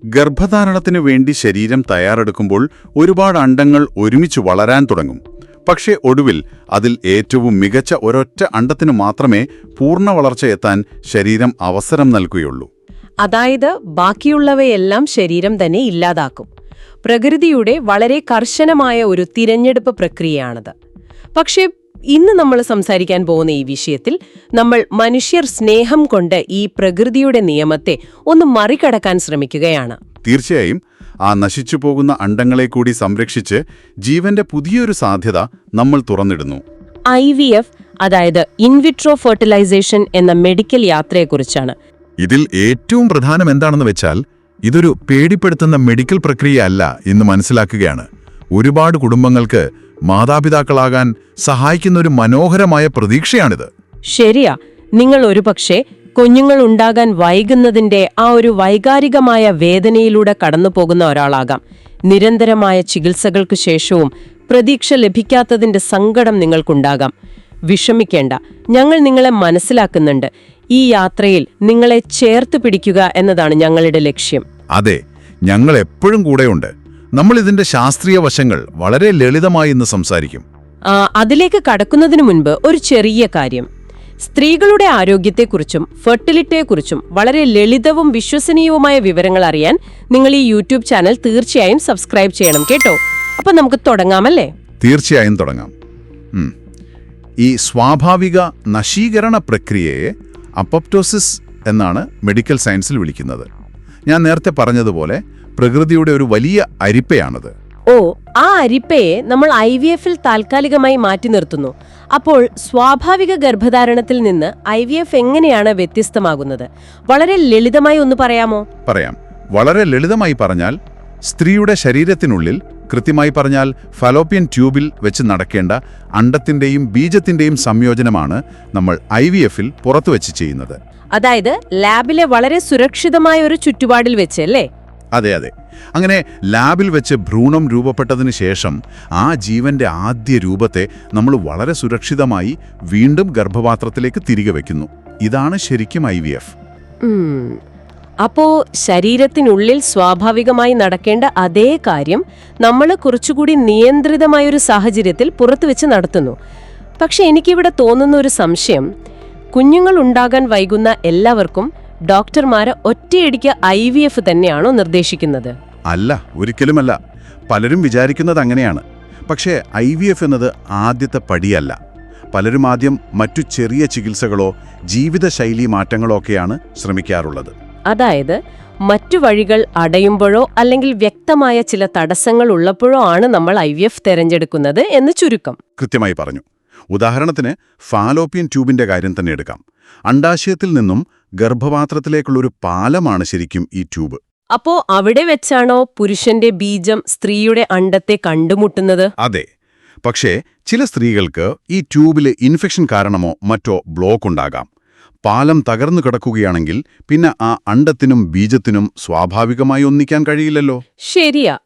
ഗർഭധാരണത്തിനു വേണ്ടി ശരീരം തയ്യാറെടുക്കുമ്പോൾ ഒരുപാട് അണ്ടങ്ങൾ ഒരുമിച്ച് വളരാൻ തുടങ്ങും. പക്ഷേ ഒടുവിൽ അതിൽ ഏറ്റവും മികച്ച ഒരൊറ്റ അണ്ടത്തിനു മാത്രമേ പൂർണ്ണ വളർച്ചയെത്താൻ ശരീരം അവസരം നൽകുകയുള്ളൂ. അതായത് ബാക്കിയുള്ളവയെല്ലാം ശരീരം തന്നെ ഇല്ലാതാക്കും. പ്രകൃതിയുടെ വളരെ കർശനമായ ഒരു തിരഞ്ഞെടുപ്പ് പ്രക്രിയയാണത്. പക്ഷേ ഇന്ന് നമ്മൾ സംസാരിക്കാൻ പോകുന്ന ഈ വിഷയത്തിൽ നമ്മൾ മനുഷ്യർ സ്നേഹം കൊണ്ട് ഈ പ്രകൃതിയുടെ നിയമത്തെ ഒന്ന് മറികടക്കാൻ ശ്രമിക്കുകയാണ്. തീർച്ചയായും ആ നശിച്ചു പോകുന്ന അണ്ടങ്ങളെ കൂടി സംരക്ഷിച്ച് ജീവന്റെ പുതിയൊരു സാധ്യത നമ്മൾ തുറന്നിടുന്നു. IVF, അതായത് ഇൻവിട്രോ ഫെർട്ടിലൈസേഷൻ എന്ന മെഡിക്കൽ യാത്രയെക്കുറിച്ചാണ്. ഇതിൽ ഏറ്റവും പ്രധാനം എന്താണെന്ന് വെച്ചാൽ ഇതൊരു പേടിപ്പെടുത്തുന്ന മെഡിക്കൽ പ്രക്രിയയല്ല എന്ന് മനസ്സിലാക്കുകയാണ്. ഒരുപാട് കുടുംബങ്ങൾക്ക് മാതാപിതാക്കളാകാൻ സഹായിക്കുന്ന ഒരു മനോഹരമായ പ്രതീക്ഷയാണിത്. ശരിയാ, നിങ്ങൾ ഒരുപക്ഷെ കുഞ്ഞുങ്ങൾ ഉണ്ടാകാൻ വൈകുന്നതിന്റെ ആ ഒരു വൈകാരികമായ വേദനയിലൂടെ കടന്നു പോകുന്ന ഒരാളാകാം. നിരന്തരമായ ചികിത്സകൾക്ക് ശേഷവും പ്രതീക്ഷ ലഭിക്കാത്തതിന്റെ സങ്കടം നിങ്ങൾക്കുണ്ടാകാം. വിഷമിക്കേണ്ട, ഞങ്ങൾ നിങ്ങളെ മനസ്സിലാക്കുന്നുണ്ട്. ഈ യാത്രയിൽ നിങ്ങളെ ചേർത്ത് പിടിക്കുക എന്നതാണ് ഞങ്ങളുടെ ലക്ഷ്യം. അതെ, ഞങ്ങൾ എപ്പോഴും കൂടെയുണ്ട്. നമ്മൾ ഇതിന്റെ ശാസ്ത്രീയ വശങ്ങൾ വളരെ ലളിതമായി ഇന്ന് സംസാരിക്കും. അതിലേക്ക് കടക്കുന്നതിനു മുൻപ് ഒരു ചെറിയ കാര്യം. സ്ത്രീകളുടെ ആരോഗ്യത്തെക്കുറിച്ചും ഫെർട്ടിലിറ്റിയെക്കുറിച്ചും വളരെ ലളിതവും വിശ്വസനീയവുമായ വിവരങ്ങൾ അറിയാൻ നിങ്ങൾ ഈ യൂട്യൂബ് ചാനൽ തീർച്ചയായും സബ്സ്ക്രൈബ് ചെയ്യണം കേട്ടോ. അപ്പൊ നമുക്ക് തുടങ്ങാമല്ലേ? തീർച്ചയായും തുടങ്ങാം. ഈ സ്വാഭാവിക നശീകരണ പ്രക്രിയയെ അപ്പോപ്റ്റോസിസ് എന്നാണ് മെഡിക്കൽ സയൻസിൽ വിളിക്കുന്നത്. ഞാൻ നേരത്തെ പറഞ്ഞതുപോലെ പ്രകൃതിയുടെ ഒരു വലിയ അരിപ്പയാണത്. ആ അരിപ്പയെ നമ്മൾ IVF-ൽ താൽക്കാലികമായി മാറ്റി നിർത്തുന്നു. അപ്പോൾ സ്വാഭാവിക ഗർഭധാരണത്തിൽ നിന്ന് IVF എങ്ങനെയാണ് വ്യത്യസ്തമാകുന്നത്? വളരെ ലളിതമായി ഒന്ന് പറയാമോ? പറയാം. വളരെ ലളിതമായി പറഞ്ഞാൽ, സ്ത്രീയുടെ ശരീരത്തിനുള്ളിൽ, കൃത്യമായി പറഞ്ഞാൽ ഫലോപ്പിയൻ ട്യൂബിൽ വെച്ച് നടക്കേണ്ട അണ്ടത്തിന്റെയും ബീജത്തിന്റെയും സംയോജനമാണ് നമ്മൾ IVF-ൽ പുറത്തുവെച്ച് ചെയ്യുന്നത്. അതായത് ലാബിലെ വളരെ സുരക്ഷിതമായ ഒരു ചുറ്റുപാടിൽ വെച്ച് അല്ലേ? അതെ അതെ. അങ്ങനെ ലാബിൽ വെച്ച് ഭ്രൂണം രൂപപ്പെട്ടതിന് ശേഷം ആ ജീവന്റെ ആദ്യ രൂപത്തെ നമ്മൾ വളരെ സുരക്ഷിതമായി വീണ്ടും ഗർഭപാത്രത്തിലേക്ക് തിരികെ വെക്കുന്നു. ഇതാണ് ശരിക്കും IVF. അപ്പോ ശരീരത്തിനുള്ളിൽ സ്വാഭാവികമായി നടക്കേണ്ട അതേ കാര്യം നമ്മൾ കുറച്ചുകൂടി നിയന്ത്രിതമായൊരു സാഹചര്യത്തിൽ പുറത്തുവെച്ച് നടത്തുന്നു. പക്ഷെ എനിക്കിവിടെ തോന്നുന്ന ഒരു സംശയം, കുഞ്ഞുങ്ങൾ ഉണ്ടാകാൻ വൈകുന്ന എല്ലാവർക്കും ഡോക്ടർമാര് ഒറ്റയടിക്ക് IVF തന്നെയാണോ നിർദ്ദേശിക്കുന്നത്? അല്ല, ഒരിക്കലുമല്ല. പലരും വിചാരിക്കുന്നത് അങ്ങനെയാണ്. പക്ഷേ IVF എന്നത് ആദ്യത്തെ പടിയല്ല. പലരും ആദ്യം മറ്റു ചെറിയ ചികിത്സകളോ ജീവിതശൈലി മാറ്റങ്ങളോ ഒക്കെയാണ് ശ്രമിക്കാറുള്ളത്. അതായത് മറ്റു വഴികൾ അടയുമ്പോഴോ അല്ലെങ്കിൽ വ്യക്തമായ ചില തടസ്സങ്ങൾ ഉള്ളപ്പോഴോ ആണ് നമ്മൾ IVF തിരഞ്ഞെടുക്കുന്നത് എന്ന് ചുരുക്കം. കൃത്യമായി പറഞ്ഞു. ഉദാഹരണത്തിന് ഫാലോപ്പിയൻ ട്യൂബിന്റെ കാര്യം തന്നെ എടുക്കാം. അണ്ഡാശയത്തിൽ നിന്നും ഗർഭപാത്രത്തിലേക്കുള്ളൊരു പാലമാണ് ശരിക്കും ഈ ട്യൂബ്. അപ്പോ അവിടെ വെച്ചാണോ പുരുഷന്റെ ബീജം സ്ത്രീയുടെ അണ്ടത്തെ കണ്ടുമുട്ടുന്നത്? അതെ. പക്ഷേ ചില സ്ത്രീകൾക്ക് ഈ ട്യൂബിലെ ഇൻഫെക്ഷൻ കാരണമോ മറ്റോ ബ്ലോക്ക് ഉണ്ടാകാം. പാലം തകർന്നു കിടക്കുകയാണെങ്കിൽ പിന്നെ ആ അണ്ടത്തിനും ബീജത്തിനും സ്വാഭാവികമായി ഒന്നിക്കാൻ കഴിയില്ലല്ലോ. ശരിയാ.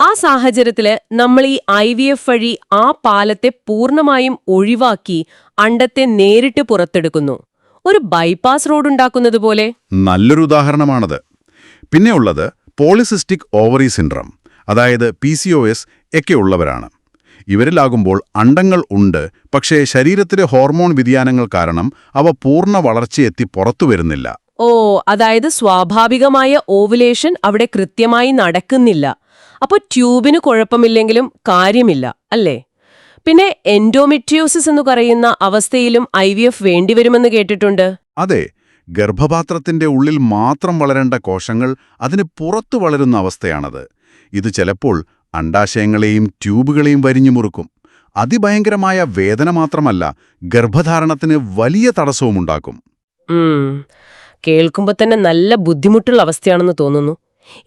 ആ സാഹചര്യത്തില് നമ്മൾ ഈ IVF വഴി ആ പാലത്തെ പൂർണ്ണമായും ഒഴിവാക്കി അണ്ടത്തെ നേരിട്ട് പുറത്തെടുക്കുന്നു. ഒരു ബൈപ്പാസ് റോഡ് ഉണ്ടാക്കുന്നത് പോലെ. നല്ലൊരു ഉദാഹരണമാണത്. പിന്നെയുള്ളത് പോളിസിസ്റ്റിക് ഓവറി സിൻഡ്രം, അതായത് PCOS ഒക്കെ ഉള്ളവരാണ്. ഇവരിലാകുമ്പോൾ അണ്ടങ്ങൾ ഉണ്ട്, പക്ഷേ ശരീരത്തിലെ ഹോർമോൺ വ്യതിയാനങ്ങൾ കാരണം അവ പൂർണ്ണ വളർച്ചയെത്തി പുറത്തു വരുന്നില്ല. അതായത് സ്വാഭാവികമായ ഓവുലേഷൻ അവിടെ കൃത്യമായി നടക്കുന്നില്ല. അപ്പോൾ ട്യൂബിന് കുഴപ്പമില്ലെങ്കിലും കാര്യമില്ല അല്ലേ? പിന്നെ എൻഡോമെട്രിയോസിസ് എന്ന് പറയുന്ന അവസ്ഥയിലും IVF വേണ്ടിവരുമെന്ന് കേട്ടിട്ടുണ്ട്. അതെ. ഗർഭപാത്രത്തിന്റെ ഉള്ളിൽ മാത്രം വളരേണ്ട കോശങ്ങൾ അതിന് പുറത്തു വളരുന്ന അവസ്ഥയാണത്. ഇത് ചിലപ്പോൾ അണ്ഡാശയങ്ങളെയും ട്യൂബുകളെയും വരിഞ്ഞു മുറുക്കും. അതിഭയങ്കരമായ വേദന മാത്രമല്ല, ഗർഭധാരണത്തിന് വലിയ തടസ്സവുമുണ്ടാക്കും. കേൾക്കുമ്പോൾ തന്നെ നല്ല ബുദ്ധിമുട്ടുള്ള അവസ്ഥയാണെന്ന് തോന്നുന്നു.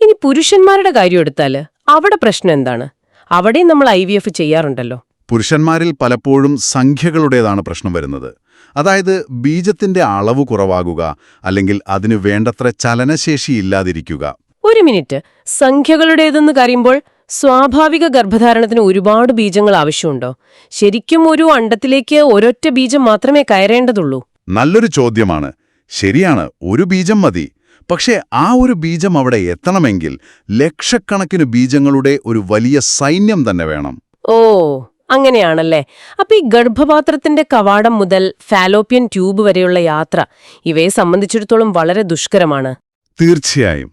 ഇനി പുരുഷന്മാരുടെ കാര്യം എടുത്താല് അവിടെ പ്രശ്നം എന്താണ്? അവിടെയും നമ്മൾ IVF ചെയ്യാറുണ്ടല്ലോ. പുരുഷന്മാരിൽ പലപ്പോഴും സംഖ്യകളുടേതാണ് പ്രശ്നം വരുന്നത്. അതായത് ബീജത്തിന്റെ അളവ് കുറവാകുക, അല്ലെങ്കിൽ അതിനു വേണ്ടത്ര ചലനശേഷി ഇല്ലാതിരിക്കുക. ഒരു മിനിറ്റ്, സംഖ്യകളുടേതെന്ന് പറയുമ്പോൾ സ്വാഭാവിക ഗർഭധാരണത്തിന് ഒരുപാട് ബീജങ്ങൾ ആവശ്യമുണ്ടോ? ശരിക്കും ഒരു അണ്ടത്തിലേക്ക് ഒരൊറ്റ ബീജം മാത്രമേ കയറേണ്ടതുള്ളൂ? നല്ലൊരു ചോദ്യമാണ്. ശരിയാണ്, ഒരു ബീജം മതി. പക്ഷേ ആ ഒരു ബീജം അവിടെ എത്തണമെങ്കിൽ ലക്ഷക്കണക്കിന് ബീജങ്ങളുടെ ഒരു വലിയ സൈന്യം തന്നെ വേണം. ഓ അങ്ങനെയാണല്ലേ. അപ്പൊ ഈ ഗർഭപാത്രത്തിന്റെ കവാടം മുതൽ ഫാലോപ്യൻ ട്യൂബ് വരെയുള്ള യാത്ര ഇവയെ സംബന്ധിച്ചിടത്തോളം വളരെ ദുഷ്കരമാണ്. തീർച്ചയായും.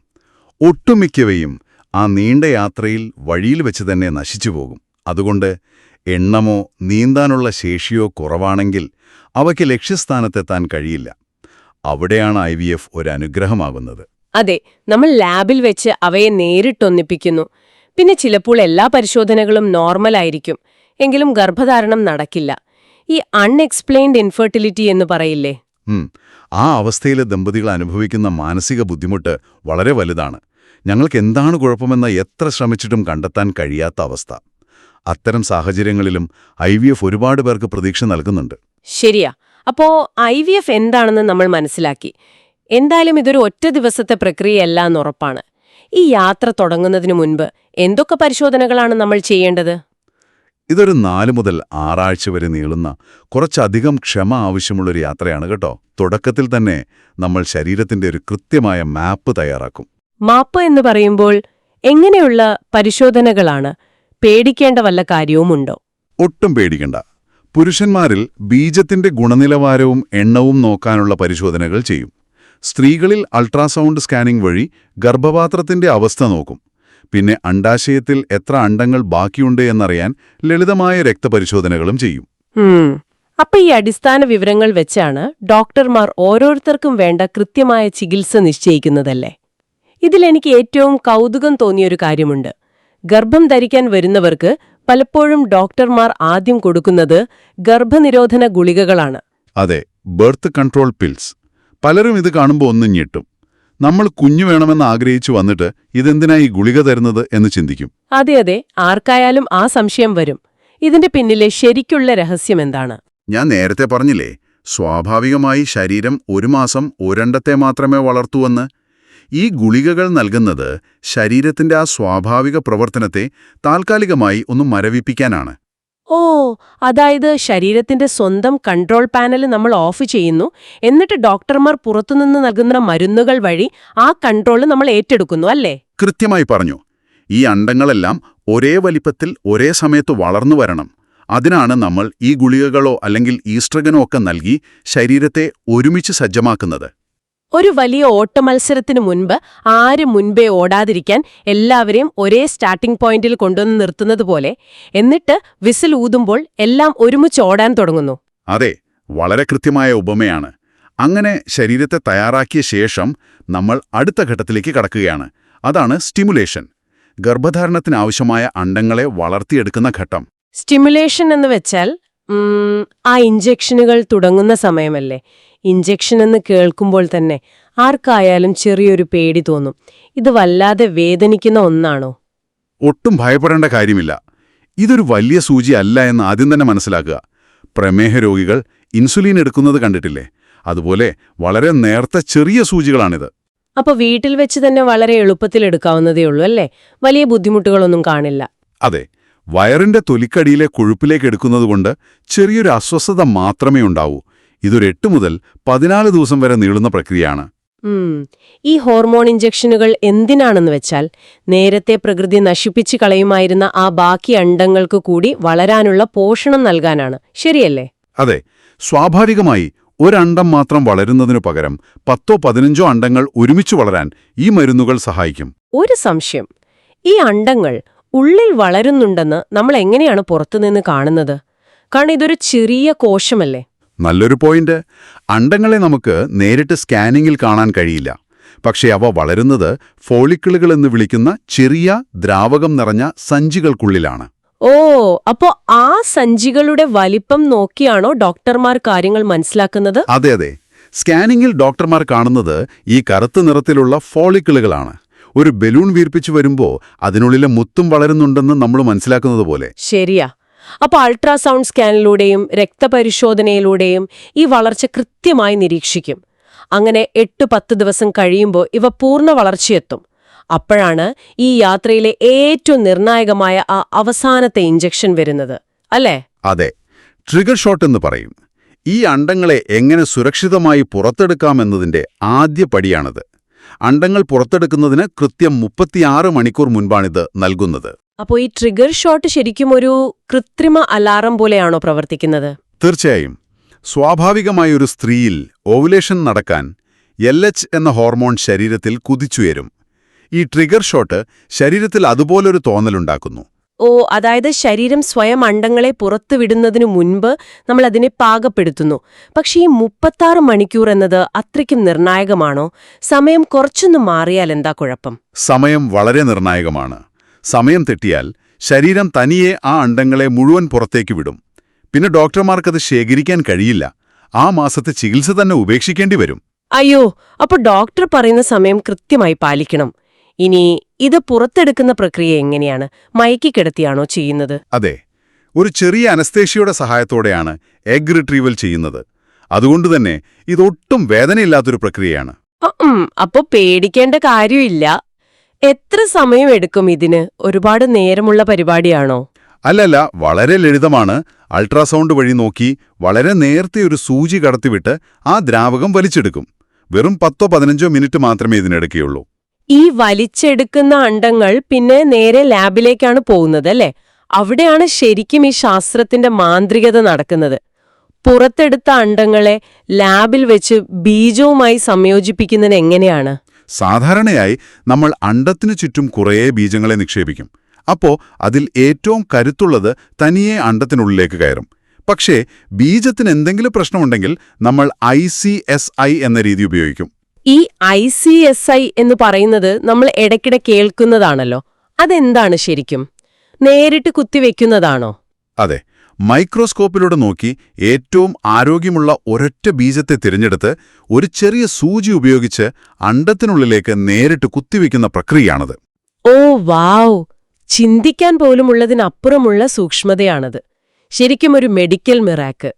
ഒട്ടുമിക്കവയും ആ നീണ്ട യാത്രയിൽ വഴിയിൽ വെച്ച് തന്നെ നശിച്ചുപോകും. അതുകൊണ്ട് എണ്ണമോ നീന്താനുള്ള ശേഷിയോ കുറവാണെങ്കിൽ അവയ്ക്ക് ലക്ഷ്യസ്ഥാനത്തെത്താൻ കഴിയില്ല. അവിടെയാണ് IVF ഒരു അനുഗ്രഹമാകുന്നത്. അതെ, നമ്മൾ ലാബിൽ വെച്ച് അവയെ നേരിട്ടൊന്നിപ്പിക്കുന്നു. പിന്നെ ചിലപ്പോൾ എല്ലാ പരിശോധനകളും നോർമലായിരിക്കും, എങ്കിലും ഗർഭധാരണം നടക്കില്ല. ഈ അൺഎക്സ്പ്ലെയിൻഡ് ഇൻഫെർട്ടിലിറ്റി എന്ന് പറയില്ലേ? ആ അവസ്ഥയിലെ ദമ്പതികൾ അനുഭവിക്കുന്ന മാനസിക ബുദ്ധിമുട്ട് വളരെ വലുതാണ്. ഞങ്ങൾക്ക് എന്താണ് കുഴപ്പമെന്ന് എത്ര ശ്രമിച്ചിട്ടും കണ്ടെത്താൻ കഴിയാത്ത അവസ്ഥ. അത്തരം സാഹചര്യങ്ങളിലും IVF ഒരുപാട് പേർക്ക് പ്രതീക്ഷ നൽകുന്നുണ്ട്. ശരിയാ. അപ്പോ IVF എന്താണെന്ന് നമ്മൾ മനസ്സിലാക്കി. എന്തായാലും ഇതൊരു ഒറ്റ ദിവസത്തെ പ്രക്രിയയല്ല എന്നുറപ്പാണ്. ഈ യാത്ര തുടങ്ങുന്നതിനു മുൻപ് എന്തൊക്കെ പരിശോധനകളാണ് നമ്മൾ ചെയ്യേണ്ടത്? ഇതൊരു 4 മുതൽ 6 ആഴ്ച വരെ നീളുന്ന കുറച്ചധികം ക്ഷമ ആവശ്യമുള്ളൊരു യാത്രയാണ് കേട്ടോ. തുടക്കത്തിൽ തന്നെ നമ്മൾ ശരീരത്തിന്റെ ഒരു കൃത്യമായ മാപ്പ് തയ്യാറാക്കും. മാപ്പ് എന്ന് പറയുമ്പോൾ എങ്ങനെയുള്ള പരിശോധനകളാണ്? പേടിക്കേണ്ട വല്ല കാര്യവുമുണ്ടോ? ഒട്ടും പേടിക്കണ്ട. പുരുഷന്മാരിൽ ബീജത്തിന്റെ ഗുണനിലവാരവും എണ്ണവും നോക്കാനുള്ള പരിശോധനകൾ ചെയ്യും. സ്ത്രീകളിൽ അൾട്രാസൗണ്ട് സ്കാനിംഗ് വഴി ഗർഭപാത്രത്തിന്റെ അവസ്ഥ നോക്കും. പിന്നെ അണ്ഡാശയത്തിൽ എത്ര അണ്ഡങ്ങൾ ബാക്കിയുണ്ട് എന്നറിയാൻ ലളിതമായ രക്തപരിശോധനകളും ചെയ്യും. അപ്പൊ ഈ അടിസ്ഥാന വിവരങ്ങൾ വെച്ചാണ് ഡോക്ടർമാർ ഓരോരുത്തർക്കും വേണ്ട കൃത്യമായ ചികിത്സ നിശ്ചയിക്കുന്നതല്ലേ? ഇതിലെനിക്ക് ഏറ്റവും കൗതുകം തോന്നിയൊരു കാര്യമുണ്ട്. ഗർഭം ധരിക്കാൻ വരുന്നവർക്ക് പലപ്പോഴും ഡോക്ടർമാർ ആദ്യം കൊടുക്കുന്നത് ഗർഭനിരോധന ഗുളികകളാണ്. അതെ, ബർത്ത് കൺട്രോൾ പിൽസ്. പലരും ഇത് കാണുമ്പോൾ ഒന്നും ഞെട്ടും. നമ്മൾ കുഞ്ഞു വേണമെന്ന് ആഗ്രഹിച്ചു വന്നിട്ട് ഇതെന്തിനാ ഈ ഗുളിക തരുന്നത് എന്ന് ചിന്തിക്കും. അതെ അതെ, ആർക്കായാലും ആ സംശയം വരും. ഇതിന്റെ പിന്നിലെ ശരിക്കുള്ള രഹസ്യം എന്താണ്? ഞാൻ നേരത്തെ പറഞ്ഞില്ലേ, സ്വാഭാവികമായി ശരീരം 1 മാസം ഒരണ്ടത്തെ മാത്രമേ വളർത്തൂവെന്ന്. ഈ ഗുളികകൾ നൽകുന്നത് ശരീരത്തിന്റെ ആ സ്വാഭാവിക പ്രവർത്തനത്തെ താൽക്കാലികമായി ഒന്ന് മരവിപ്പിക്കാനാണ്. ഓ, അതായത് ശരീരത്തിന്റെ സ്വന്തം കൺട്രോൾ പാനൽ നമ്മൾ ഓഫ് ചെയ്യുന്നു, എന്നിട്ട് ഡോക്ടർമാർ പുറത്തുനിന്ന് നൽകുന്ന മരുന്നുകൾ വഴി ആ കൺട്രോൾ നമ്മൾ ഏറ്റെടുക്കുന്നു, അല്ലേ? കൃത്യമായി പറഞ്ഞു. ഈ അണ്ഡങ്ങളെല്ലാം ഒരേ വലിപ്പത്തിൽ ഒരേ സമയത്ത് വളർന്നു വരണം. അതിനാണ് നമ്മൾ ഈ ഗുളികകളോ അല്ലെങ്കിൽ ഈസ്ട്രജനോ ഒക്കെ നൽകി ശരീരത്തെ ഒരുമിച്ച് സജ്ജമാക്കുന്നത്. ഒരു വലിയ ഓട്ടമത്സരത്തിനു മുൻപ് ആര് മുൻപേ ഓടാതിരിക്കാൻ എല്ലാവരെയും ഒരേ സ്റ്റാർട്ടിംഗ് പോയിന്റിൽ കൊണ്ടുവന്ന് നിർത്തുന്നത് പോലെ, എന്നിട്ട് വിസിൽ ഊതുമ്പോൾ എല്ലാം ഒരുമിച്ച് ഓടാൻ തുടങ്ങുന്നു. അതെ, വളരെ കൃത്യമായ ഉപമയാണ്. അങ്ങനെ ശരീരത്തെ തയ്യാറാക്കിയ ശേഷം നമ്മൾ അടുത്ത ഘട്ടത്തിലേക്ക് കടക്കുകയാണ്. അതാണ് സ്റ്റിമുലേഷൻ. ഗർഭധാരണത്തിനാവശ്യമായ അണ്ഡങ്ങളെ വളർത്തിയെടുക്കുന്ന ഘട്ടം. സ്റ്റിമുലേഷൻ എന്ന് വെച്ചാൽ ആ ഇഞ്ചക്ഷനുകൾ തുടങ്ങുന്ന സമയമല്ലേ? ഇഞ്ചക്ഷൻ എന്ന് കേൾക്കുമ്പോൾ തന്നെ ആർക്കായാലും ചെറിയൊരു പേടി തോന്നും. ഇത് വല്ലാതെ വേദനിക്കുന്ന ഒന്നാണോ? ഒട്ടും ഭയപ്പെടേണ്ട കാര്യമില്ല. ഇതൊരു വലിയ സൂചി അല്ല എന്ന് ആദ്യം തന്നെ മനസ്സിലാക്കുക. പ്രമേഹ രോഗികൾ ഇൻസുലിൻ എടുക്കുന്നത് കണ്ടിട്ടില്ലേ? അതുപോലെ വളരെ നേർത്ത ചെറിയ സൂചികളാണിത്. അപ്പൊ വീട്ടിൽ വെച്ച് തന്നെ വളരെ എളുപ്പത്തിൽ എടുക്കാവുന്നതേയുള്ളൂ അല്ലേ? വലിയ ബുദ്ധിമുട്ടുകളൊന്നും കാണില്ല. അതെ, വയറിന്റെ തൊലിക്കടിയിലെ കൊഴുപ്പിലേക്ക് എടുക്കുന്നതുകൊണ്ട് ചെറിയൊരു അസ്വസ്ഥത മാത്രമേ ഉണ്ടാവൂ. ഇതൊരു 8 മുതൽ 14 ദിവസം വരെ നീളുന്ന പ്രക്രിയയാണ്. ഈ ഹോർമോൺ ഇഞ്ചക്ഷനുകൾ എന്തിനാണെന്ന് വെച്ചാൽ നേരത്തെ പ്രകൃതി നശിപ്പിച്ചു കളയുമായിരുന്ന ആ ബാക്കി അണ്ഡങ്ങൾക്ക് കൂടി വളരാനുള്ള പോഷണം നൽകാനാണ്, ശരിയല്ലേ? അതെ, സ്വാഭാവികമായി ഒരണ്ഡം മാത്രം വളരുന്നതിനു പകരം 10-15 അണ്ഡങ്ങൾ ഒരുമിച്ച് വളരാൻ ഈ മരുന്നുകൾ സഹായിക്കും. ഒരു സംശയം, ഈ അണ്ഡങ്ങൾ ഉള്ളിൽ വളരുന്നുണ്ടെന്ന് നമ്മൾ എങ്ങനെയാണ് പുറത്തുനിന്ന് കാണുന്നത്? കാരണം ഇതൊരു ചെറിയ കോശമല്ലേ? നല്ലൊരു പോയിന്റ്. അണ്ഡങ്ങളെ നമുക്ക് നേരിട്ട് സ്കാനിങ്ങിൽ കാണാൻ കഴിയില്ല. പക്ഷേ അവ വളരുന്നത് ഫോളിക്കിളുകൾ എന്ന് വിളിക്കുന്ന ചെറിയ ദ്രാവകം നിറഞ്ഞ സഞ്ചികൾക്കുള്ളിലാണ്. ഓ, അപ്പോ ആ സഞ്ചികളുടെ വലിപ്പം നോക്കിയാണോ ഡോക്ടർമാർ കാര്യങ്ങൾ മനസ്സിലാക്കുന്നത്? അതെ അതെ, സ്കാനിങ്ങിൽ ഡോക്ടർമാർ കാണുന്നത് ഈ കറുത്ത നിറത്തിലുള്ള ഫോളിക്കിളുകളാണ്. ഒരു ബലൂൺ വീർപ്പിച്ചു വരുമ്പോൾ അതിനുള്ളിലെ മുത്തും വളരുന്നുണ്ടെന്ന് നമ്മൾ മനസ്സിലാക്കുന്നത് പോലെ. ശരിയാ. അപ്പൊ അൾട്രാസൗണ്ട് സ്കാനിലൂടെയും രക്തപരിശോധനയിലൂടെയും ഈ വളർച്ച കൃത്യമായി നിരീക്ഷിക്കും. അങ്ങനെ 8-10 ദിവസം കഴിയുമ്പോൾ ഇവ പൂർണ്ണ വളർച്ചയെത്തും. അപ്പോഴാണ് ഈ യാത്രയിലെ ഏറ്റവും നിർണായകമായ ആ അവസാനത്തെ ഇഞ്ചക്ഷൻ വരുന്നത്, അല്ലേ? അതെ, ട്രിഗർ ഷോട്ട് എന്ന് പറയും. ഈ അണ്ഡങ്ങളെ എങ്ങനെ സുരക്ഷിതമായി പുറത്തെടുക്കാമെന്നതിന്റെ ആദ്യ പടിയാണത്. അണ്ടങ്ങൾ പുറത്തെടുക്കുന്നതിന് കൃത്യം 36 മണിക്കൂർ മുൻപാണിത് നൽകുന്നത്. അപ്പോ ഈ ട്രിഗർ ഷോട്ട് ശരിക്കും ഒരു കൃത്രിമ അലാറം പോലെയാണോ പ്രവർത്തിക്കുന്നത്? തീർച്ചയായും. സ്വാഭാവികമായൊരു സ്ത്രീയിൽ ഓവുലേഷൻ നടക്കാൻ LH എന്ന ഹോർമോൺ ശരീരത്തിൽ കുതിച്ചുയരും. ഈ ട്രിഗർ ഷോട്ട് ശരീരത്തിൽ അതുപോലൊരു തോന്നലുണ്ടാക്കുന്നു. ഓ, അതായത് ശരീരം സ്വയം അണ്ടങ്ങളെ പുറത്തുവിടുന്നതിനു മുൻപ് നമ്മൾ അതിനെ പാകപ്പെടുത്തുന്നു. പക്ഷേ ഈ 36 മണിക്കൂർ എന്നത് അത്രയ്ക്കും നിർണായകമാണോ? സമയം കുറച്ചൊന്ന് മാറിയാൽ എന്താ കുഴപ്പം? സമയം വളരെ നിർണായകമാണ്. സമയം തെറ്റിയാൽ ശരീരം തനിയെ ആ അണ്ടങ്ങളെ മുഴുവൻ പുറത്തേക്ക് വിടും. പിന്നെ ഡോക്ടർമാർക്കത് ശേഖരിക്കാൻ കഴിയില്ല. ആ മാസത്തെ ചികിത്സ തന്നെ ഉപേക്ഷിക്കേണ്ടി വരും. അയ്യോ, അപ്പൊ ഡോക്ടർ പറയുന്ന സമയം കൃത്യമായി പാലിക്കണം. ഇനി ഇത് പുറത്തെടുക്കുന്ന പ്രക്രിയ എങ്ങനെയാണ്? മയക്കിക്കിടത്തിയാണോ ചെയ്യുന്നത്? അതെ, ഒരു ചെറിയ അനസ്തേഷ്യയുടെ സഹായത്തോടെയാണ് എഗ് റിട്രീവൽ ചെയ്യുന്നത്. അതുകൊണ്ടുതന്നെ ഇതൊട്ടും വേദനയില്ലാത്തൊരു പ്രക്രിയയാണ്. അപ്പൊ പേടിക്കേണ്ട കാര്യമില്ല. എത്ര സമയം എടുക്കും ഇതിന്? ഒരുപാട് നേരമുള്ള പരിപാടിയാണോ? അല്ലല്ല, വളരെ ലളിതമാണ്. അൾട്രാസൗണ്ട് വഴി നോക്കി വളരെ നേരത്തെ ഒരു സൂചി കടത്തിവിട്ട് ആ ദ്രാവകം വലിച്ചെടുക്കും. വെറും 10-15 മിനിറ്റ് മാത്രമേ ഇതിനെടുക്കുകയുള്ളൂ. ഈ വലിച്ചെടുക്കുന്ന അണ്ടങ്ങൾ പിന്നെ നേരെ ലാബിലേക്കാണ് പോകുന്നത് അല്ലേ? അവിടെയാണ് ശരിക്കും ഈ ശാസ്ത്രത്തിന്റെ മാന്ത്രികത നടക്കുന്നത്. പുറത്തെടുത്ത അണ്ടങ്ങളെ ലാബിൽ വെച്ച് ബീജവുമായി സംയോജിപ്പിക്കുന്നത് എങ്ങനെയാണ്? സാധാരണയായി നമ്മൾ അണ്ടത്തിനു ചുറ്റും കുറേ ബീജങ്ങളെ നിക്ഷേപിക്കും. അപ്പോ അതിൽ ഏറ്റവും കരുത്തുള്ളത് തനിയെ അണ്ടത്തിനുള്ളിലേക്ക് കയറും. പക്ഷേ ബീജത്തിന് എന്തെങ്കിലും പ്രശ്നമുണ്ടെങ്കിൽ നമ്മൾ ICSI എന്ന രീതി ഉപയോഗിക്കും. ഈ ICSI എന്ന് പറയുന്നത് നമ്മൾ ഇടയ്ക്കിടെ കേൾക്കുന്നതാണല്ലോ. അതെന്താണ് ശരിക്കും? നേരിട്ട് കുത്തിവെക്കുന്നതാണോ? അതെ, മൈക്രോസ്കോപ്പിലൂടെ നോക്കി ഏറ്റവും ആരോഗ്യമുള്ള ഒരൊറ്റ ബീജത്തെ തിരഞ്ഞെടുത്ത് ഒരു ചെറിയ സൂചി ഉപയോഗിച്ച് അണ്ടത്തിനുള്ളിലേക്ക് നേരിട്ട് കുത്തിവെക്കുന്ന പ്രക്രിയയാണത്. ഓ വാവ്! ചിന്തിക്കാൻ പോലുമുള്ളതിനപ്പുറമുള്ള സൂക്ഷ്മതയാണത്. ശരിക്കും ഒരു മെഡിക്കൽ മിറാക്കിൾ.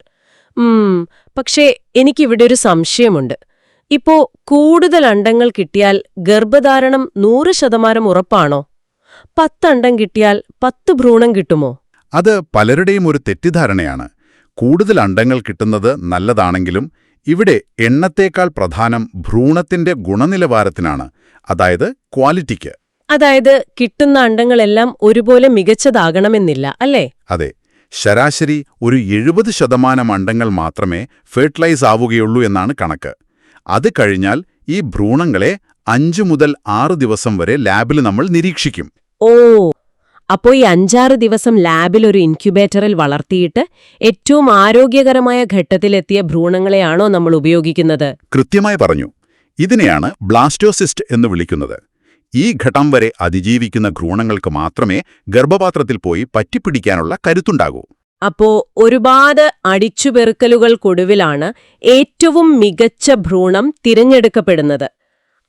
പക്ഷേ എനിക്കിവിടെ ഒരു സംശയമുണ്ട്. ഇപ്പോ കൂടുതൽ അണ്ടങ്ങൾ കിട്ടിയാൽ ഗർഭധാരണം 100% ഉറപ്പാണോ? 10 അണ്ടം കിട്ടിയാൽ 10 ഭ്രൂണം കിട്ടുമോ? അത് പലരുടെയും ഒരു തെറ്റിദ്ധാരണയാണ്. കൂടുതൽ അണ്ടങ്ങൾ കിട്ടുന്നത് നല്ലതാണെങ്കിലും ഇവിടെ എണ്ണത്തേക്കാൾ പ്രധാനം ഭ്രൂണത്തിന്റെ ഗുണനിലവാരത്തിനാണ്, അതായത് ക്വാളിറ്റിക്ക്. അതായത് കിട്ടുന്ന അണ്ടങ്ങളെല്ലാം ഒരുപോലെ മികച്ചതാകണമെന്നില്ല അല്ലേ? അതെ, ശരാശരി ഒരു 70% അണ്ടങ്ങൾ മാത്രമേ ഫെർട്ടിലൈസ് ആവുകയുള്ളൂ എന്നാണ് കണക്ക്. അത് കഴിഞ്ഞാൽ ഈ ഭ്രൂണങ്ങളെ 5 മുതൽ 6 ദിവസം വരെ ലാബിൽ നമ്മൾ നിരീക്ഷിക്കും. ഓ, അപ്പോ ഈ 5-6 ദിവസം ലാബിൽ ഒരു ഇൻക്യുബേറ്ററിൽ വളർത്തിയിട്ട് ഏറ്റവും ആരോഗ്യകരമായ ഘട്ടത്തിലെത്തിയ ഭ്രൂണങ്ങളെയാണോ നമ്മൾ ഉപയോഗിക്കുന്നത്? കൃത്യമായി പറഞ്ഞു. ഇതിനെയാണ് ബ്ലാസ്റ്റോസിസ്റ്റ് എന്ന് വിളിക്കുന്നത്. ഈ ഘട്ടം വരെ അതിജീവിക്കുന്ന ഭ്രൂണങ്ങൾക്ക് മാത്രമേ ഗർഭപാത്രത്തിൽ പോയി പറ്റിപ്പിടിക്കാനുള്ള കരുത്തുണ്ടാകൂ. അപ്പോ ഒരുപാട് അടിച്ചുപെറുക്കലുകൾക്കൊടുവിലാണ് ഏറ്റവും മികച്ച ഭ്രൂണം തിരഞ്ഞെടുക്കപ്പെടുന്നത്.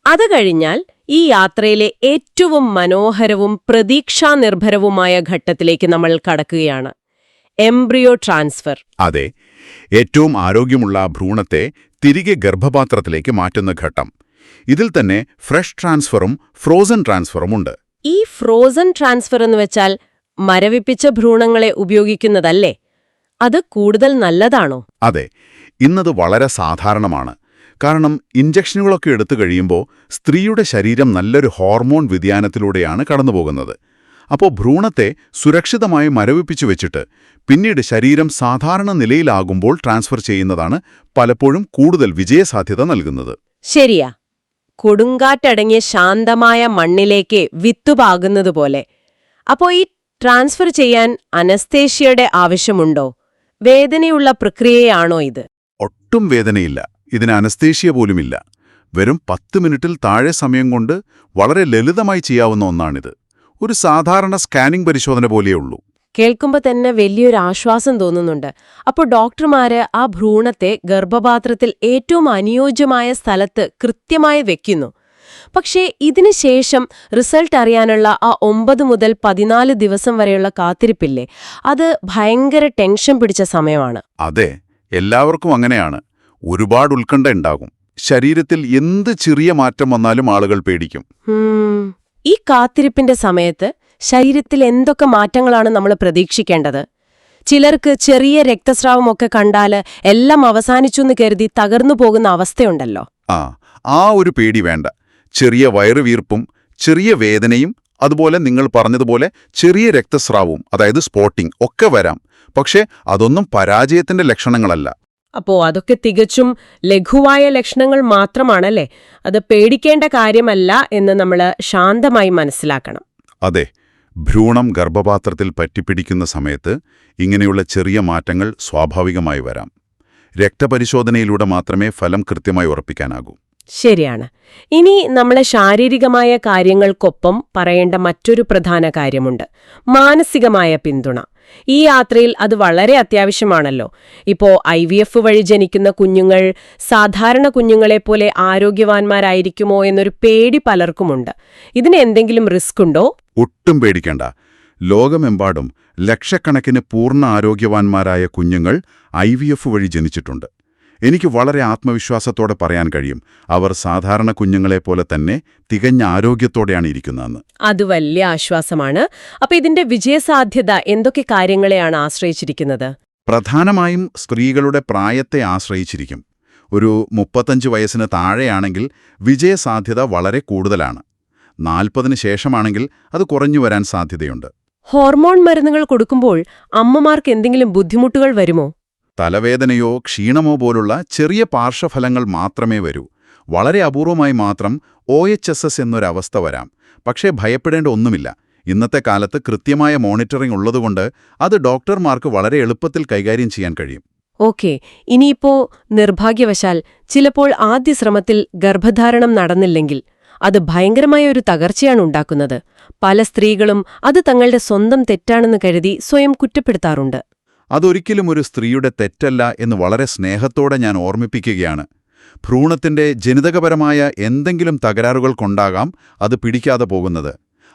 അത് കഴിഞ്ഞാൽ ഈ യാത്രയിലെ ഏറ്റവും മനോഹരവും പ്രതീക്ഷാനിർഭരവുമായ ഘട്ടത്തിലേക്ക് നമ്മൾ കടക്കുകയാണ്. Embryo transfer. അതെ, ഏറ്റവും ആരോഗ്യമുള്ള ഭ്രൂണത്തെ തിരികെ ഗർഭപാത്രത്തിലേക്ക് മാറ്റുന്ന ഘട്ടം. ഇതിൽ തന്നെ ഫ്രഷ് ട്രാൻസ്ഫറും ഫ്രോസൺ ട്രാൻസ്ഫറും ഉണ്ട്. ഈ ഫ്രോസൺ ട്രാൻസ്ഫർ എന്ന് വെച്ചാൽ മരവിപ്പിച്ച ഭ്രൂണങ്ങളെ ഉപയോഗിക്കുന്നതല്ലേ? അത് കൂടുതൽ നല്ലതാണോ? അതെ, ഇന്നത് വളരെ സാധാരണമാണ്. കാരണം ഇഞ്ചക്ഷനുകളൊക്കെ എടുത്തു കഴിയുമ്പോൾ സ്ത്രീയുടെ ശരീരം നല്ലൊരു ഹോർമോൺ വ്യതിയാനത്തിലൂടെയാണ് കടന്നുപോകുന്നത്. അപ്പോൾ ഭ്രൂണത്തെ സുരക്ഷിതമായി മരവിപ്പിച്ചു വെച്ചിട്ട് പിന്നീട് ശരീരം സാധാരണ നിലയിലാകുമ്പോൾ ട്രാൻസ്ഫർ ചെയ്യുന്നതാണ് പലപ്പോഴും കൂടുതൽ വിജയസാധ്യത നൽകുന്നത്. ശരിയാ, കൊടുങ്കാറ്റടങ്ങിയ ശാന്തമായ മണ്ണിലേക്ക് വിത്തുപാകുന്നതുപോലെ. അപ്പോ ഈ ട്രാൻസ്ഫർ ചെയ്യാൻ അനസ്തേഷ്യയുടെ ആവശ്യമുണ്ടോ? വേദനയുള്ള പ്രക്രിയയാണോ ഇത്? ഒട്ടും വേദനയില്ല. ഇതിന് അനസ്തേഷ്യ പോലുമില്ല. വെറും 10 മിനിറ്റിൽ താഴെ സമയം കൊണ്ട് വളരെ ലളിതമായി ചെയ്യാവുന്ന ഒന്നാണിത്. ഒരു സാധാരണ സ്കാനിംഗ് പരിശോധന പോലെയുള്ളൂ. കേൾക്കുമ്പോൾ തന്നെ വലിയൊരു ആശ്വാസം തോന്നുന്നുണ്ട്. അപ്പോൾ ഡോക്ടർമാര് ആ ഭ്രൂണത്തെ ഗർഭപാത്രത്തിൽ ഏറ്റവും അനുയോജ്യമായ സ്ഥലത്ത് കൃത്യമായി വെക്കുന്നു. പക്ഷേ ഇതിന് ശേഷം റിസൾട്ട് അറിയാനുള്ള ആ 9 മുതൽ 14 ദിവസം വരെയുള്ള കാത്തിരിപ്പില്ലേ, അത് ഭയങ്കര ടെൻഷൻ പിടിച്ച സമയമാണ്. അതെ, എല്ലാവർക്കും അങ്ങനെയാണ്. ഒരുപാട് ഉത്കണ്ഠ ഉണ്ടാകും. ശരീരത്തിൽ എന്ത് ചെറിയ മാറ്റം വന്നാലും ആളുകൾ പേടിക്കും. ഈ കാത്തിരിപ്പിന്റെ സമയത്ത് ശരീരത്തിൽ എന്തൊക്കെ മാറ്റങ്ങളാണ് നമ്മൾ പ്രതീക്ഷിക്കേണ്ടത്? ചിലർക്ക് ചെറിയ രക്തസ്രാവമൊക്കെ കണ്ടാല് എല്ലാം അവസാനിച്ചു എന്ന് കരുതി തകർന്നു പോകുന്ന അവസ്ഥയുണ്ടല്ലോ. ആ ഒരു പേടി വേണ്ട. ചെറിയ വയറുവീർപ്പും ചെറിയ വേദനയും അതുപോലെ നിങ്ങൾ പറഞ്ഞതുപോലെ ചെറിയ രക്തസ്രാവവും അതായത് സ്പോട്ടിംഗ് ഒക്കെ വരാം. പക്ഷേ അതൊന്നും പരാജയത്തിന്റെ ലക്ഷണങ്ങളല്ല. അപ്പോ അതൊക്കെ തികച്ചും ലഘുവായ ലക്ഷണങ്ങൾ മാത്രമാണല്ലേ? അത് പേടിക്കേണ്ട കാര്യമല്ല എന്ന് നമ്മൾ ശാന്തമായി മനസ്സിലാക്കണം. അതെ, ഭ്രൂണം ഗർഭപാത്രത്തിൽ പറ്റിപ്പിടിക്കുന്ന സമയത്ത് ഇങ്ങനെയുള്ള ചെറിയ മാറ്റങ്ങൾ സ്വാഭാവികമായി വരാം. രക്തപരിശോധനയിലൂടെ മാത്രമേ ഫലം കൃത്യമായി ഉറപ്പിക്കാനാകൂ. ശരിയാണ്. ഇനി നമ്മളെ ശാരീരികമായ കാര്യങ്ങൾക്കൊപ്പം പറയേണ്ട മറ്റൊരു പ്രധാന കാര്യമുണ്ട്: മാനസികമായ പിന്തുണ. ഈ യാത്രയിൽ അത് വളരെ അത്യാവശ്യമാണല്ലോ. ഇപ്പോ IVF വഴി ജനിക്കുന്ന കുഞ്ഞുങ്ങൾ സാധാരണ കുഞ്ഞുങ്ങളെപ്പോലെ ആരോഗ്യവാന്മാരായിരിക്കുമോ എന്നൊരു പേടി പലർക്കുമുണ്ട്. ഇതിന് എന്തെങ്കിലും റിസ്ക് ഉണ്ടോ? ഒട്ടും പേടിക്കേണ്ട. ലോകമെമ്പാടും ലക്ഷക്കണക്കിന് പൂർണ്ണ ആരോഗ്യവാന്മാരായ കുഞ്ഞുങ്ങൾ IVF വഴി ജനിച്ചിട്ടുണ്ട്. എനിക്ക് വളരെ ആത്മവിശ്വാസത്തോടെ പറയാൻ കഴിയും, അവർ സാധാരണ കുഞ്ഞുങ്ങളെപ്പോലെ തന്നെ തികഞ്ഞ ആരോഗ്യത്തോടെയാണ് ഇരിക്കുന്നതെന്ന്. അത് വലിയ ആശ്വാസമാണ്. അപ്പൊ ഇതിന്റെ വിജയസാധ്യത എന്തൊക്കെ കാര്യങ്ങളെയാണ് ആശ്രയിച്ചിരിക്കുന്നത്? പ്രധാനമായും സ്ത്രീകളുടെ പ്രായത്തെ ആശ്രയിച്ചിരിക്കും. ഒരു 35 വയസ്സിന് താഴെയാണെങ്കിൽ വിജയസാധ്യത വളരെ കൂടുതലാണ്. 40-ന് ശേഷമാണെങ്കിൽ അത് കുറഞ്ഞു വരാൻ സാധ്യതയുണ്ട്. ഹോർമോൺ മരുന്നുകൾ കൊടുക്കുമ്പോൾ അമ്മമാർക്ക് എന്തെങ്കിലും ബുദ്ധിമുട്ടുകൾ വരുമോ? തലവേദനയോ ക്ഷീണമോ പോലുള്ള ചെറിയ പാർശ്വഫലങ്ങൾ മാത്രമേ വരൂ. വളരെ അപൂർവമായി മാത്രം OHSS എന്നൊരവസ്ഥ വരാം. പക്ഷേ ഭയപ്പെടേണ്ട ഒന്നുമില്ല. ഇന്നത്തെ കാലത്ത് കൃത്യമായ മോണിറ്ററിംഗ് ഉള്ളതുകൊണ്ട് അത് ഡോക്ടർമാർക്ക് വളരെ എളുപ്പത്തിൽ കൈകാര്യം ചെയ്യാൻ കഴിയും. ഓക്കെ. ഇനിയിപ്പോ നിർഭാഗ്യവശാൽ ചിലപ്പോൾ ആദ്യ ശ്രമത്തിൽ ഗർഭധാരണം നടന്നില്ലെങ്കിൽ അത് ഭയങ്കരമായ ഒരു തകർച്ചയാണ് ഉണ്ടാക്കുന്നത്. പല സ്ത്രീകളും അത് തങ്ങളുടെ സ്വന്തം തെറ്റാണെന്ന് കരുതി സ്വയം കുറ്റപ്പെടുത്താറുണ്ട്. അതൊരിക്കലും ഒരു സ്ത്രീയുടെ തെറ്റല്ല എന്ന് വളരെ സ്നേഹത്തോടെ ഞാൻ ഓർമ്മിപ്പിക്കുകയാണ്. ഭ്രൂണത്തിന്റെ ജനിതകപരമായ എന്തെങ്കിലും തകരാറുകൾ കൊണ്ടാകാം അത് പിടിക്കാതെ പോകുന്നത്.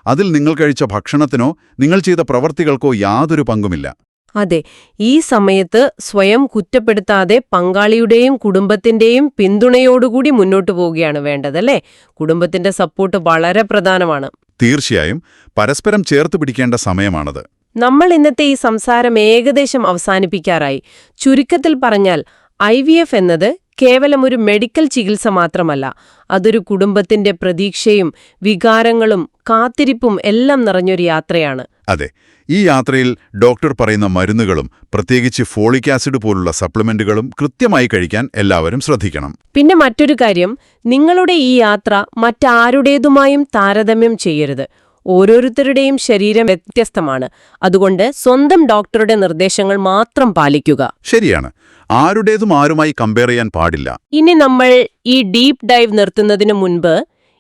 അതിൽ നിങ്ങൾ കഴിച്ച ഭക്ഷണത്തിനോ നിങ്ങൾ ചെയ്ത പ്രവർത്തികൾക്കോ യാതൊരു പങ്കുമില്ല. അതെ, ഈ സമയത്ത് സ്വയം കുറ്റപ്പെടുത്താതെ പങ്കാളിയുടെയും കുടുംബത്തിന്റെയും പിന്തുണയോടുകൂടി മുന്നോട്ടു പോവുകയാണ് വേണ്ടതല്ലേ? കുടുംബത്തിന്റെ സപ്പോർട്ട് വളരെ പ്രധാനമാണ്. തീർച്ചയായും പരസ്പരം ചേർത്ത് പിടിക്കേണ്ട സമയമാണത്. നമ്മൾ ഇന്നത്തെ ഈ സംസാരം ഏകദേശം അവസാനിപ്പിക്കാറായി. ചുരുക്കത്തിൽ പറഞ്ഞാൽ IVF എന്നത് കേവലം ഒരു മെഡിക്കൽ ചികിത്സ മാത്രമല്ല, അതൊരു കുടുംബത്തിന്റെ പ്രതീക്ഷയും വികാരങ്ങളും കാത്തിരിപ്പും എല്ലാം നിറഞ്ഞൊരു യാത്രയാണ്. അതെ, ഈ യാത്രയിൽ ഡോക്ടർ പറയുന്ന മരുന്നുകളും പ്രത്യേകിച്ച് ഫോളിക് ആസിഡ് പോലുള്ള സപ്ലിമെന്റുകളും കൃത്യമായി കഴിക്കാൻ എല്ലാവരും ശ്രദ്ധിക്കണം. പിന്നെ മറ്റൊരു കാര്യം, നിങ്ങളുടെ ഈ യാത്ര മറ്റാരുടേതുമായും താരതമ്യം ചെയ്യരുത്. ഓരോരുത്തരുടെയും ശരീരം വ്യത്യസ്തമാണ്. അതുകൊണ്ട് സ്വന്തം ഡോക്ടറുടെ നിർദ്ദേശങ്ങൾ മാത്രം പാലിക്കുക. ശരിയാണ്, ആരുടേതും ആരുമായി കമ്പയർ ചെയ്യാൻ പാടില്ല. ഇനി നമ്മൾ ഈ ഡീപ്പ് ഡൈവ് നിർത്തുന്നതിനു മുൻപ്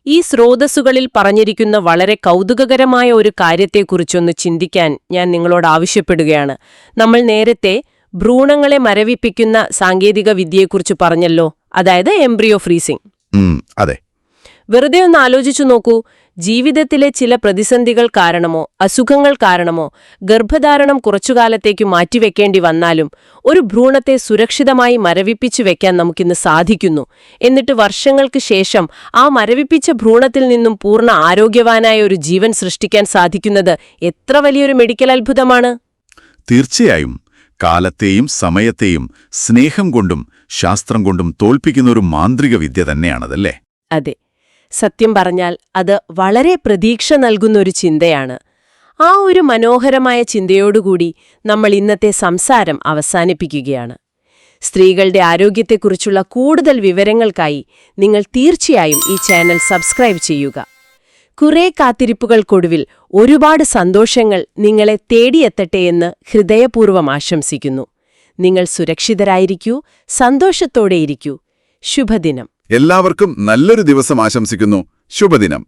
ഈ സ്രോതസ്സുകളിൽ പറഞ്ഞിരിക്കുന്ന വളരെ കൗതുകകരമായ ഒരു കാര്യത്തെക്കുറിച്ചൊന്ന് ചിന്തിക്കാൻ ഞാൻ നിങ്ങളോട് ആവശ്യപ്പെടുകയാണ്. നമ്മൾ നേരത്തെ ഭ്രൂണങ്ങളെ മരവിപ്പിക്കുന്ന സാങ്കേതിക വിദ്യയെക്കുറിച്ച് പറഞ്ഞല്ലോ, അതായത് എംബ്രിയോ ഫ്രീസിംഗ്. അതെ. വെറുതെ ഒന്ന് ആലോചിച്ചു നോക്കൂ. ജീവിതത്തിലെ ചില പ്രതിസന്ധികൾ കാരണമോ അസുഖങ്ങൾ കാരണമോ ഗർഭധാരണം കുറച്ചുകാലത്തേക്ക് മാറ്റിവെക്കേണ്ടി വന്നാലും ഒരു ഭ്രൂണത്തെ സുരക്ഷിതമായി മരവിപ്പിച്ചു വെക്കാൻ നമുക്കിന്ന് സാധിക്കുന്നു. എന്നിട്ട് വർഷങ്ങൾക്ക് ശേഷം ആ മരവിപ്പിച്ച ഭ്രൂണത്തിൽ നിന്നും പൂർണ്ണ ആരോഗ്യവാനായ ഒരു ജീവൻ സൃഷ്ടിക്കാൻ സാധിക്കുന്നത് എത്ര വലിയൊരു മെഡിക്കൽ അത്ഭുതമാണ്! തീർച്ചയായും കാലത്തെയും സമയത്തെയും സ്നേഹം കൊണ്ടും ശാസ്ത്രം കൊണ്ടും തോൽപ്പിക്കുന്ന ഒരു മാന്ത്രിക വിദ്യ തന്നെയാണതല്ലേ? അതെ, സത്യം പറഞ്ഞാൽ അത് വളരെ പ്രതീക്ഷ നൽകുന്നൊരു ചിന്തയാണ്. ആ ഒരു മനോഹരമായ ചിന്തയോടുകൂടി നമ്മൾ ഇന്നത്തെ സംസാരം അവസാനിപ്പിക്കുകയാണ്. സ്ത്രീകളുടെ ആരോഗ്യത്തെക്കുറിച്ചുള്ള കൂടുതൽ വിവരങ്ങൾക്കായി നിങ്ങൾ തീർച്ചയായും ഈ ചാനൽ സബ്സ്ക്രൈബ് ചെയ്യുക. കുറേ കാത്തിരിപ്പുകൾക്കൊടുവിൽ ഒരുപാട് സന്തോഷങ്ങൾ നിങ്ങളെ തേടിയെത്തട്ടെ എന്ന് ഹൃദയപൂർവ്വം ആശംസിക്കുന്നു. നിങ്ങൾ സുരക്ഷിതരായിരിക്കൂ, സന്തോഷത്തോടെയിരിക്കൂ. ശുഭദിനം. എല്ലാവർക്കും നല്ലൊരു ദിവസം ആശംസിക്കുന്നു. ശുഭദിനം.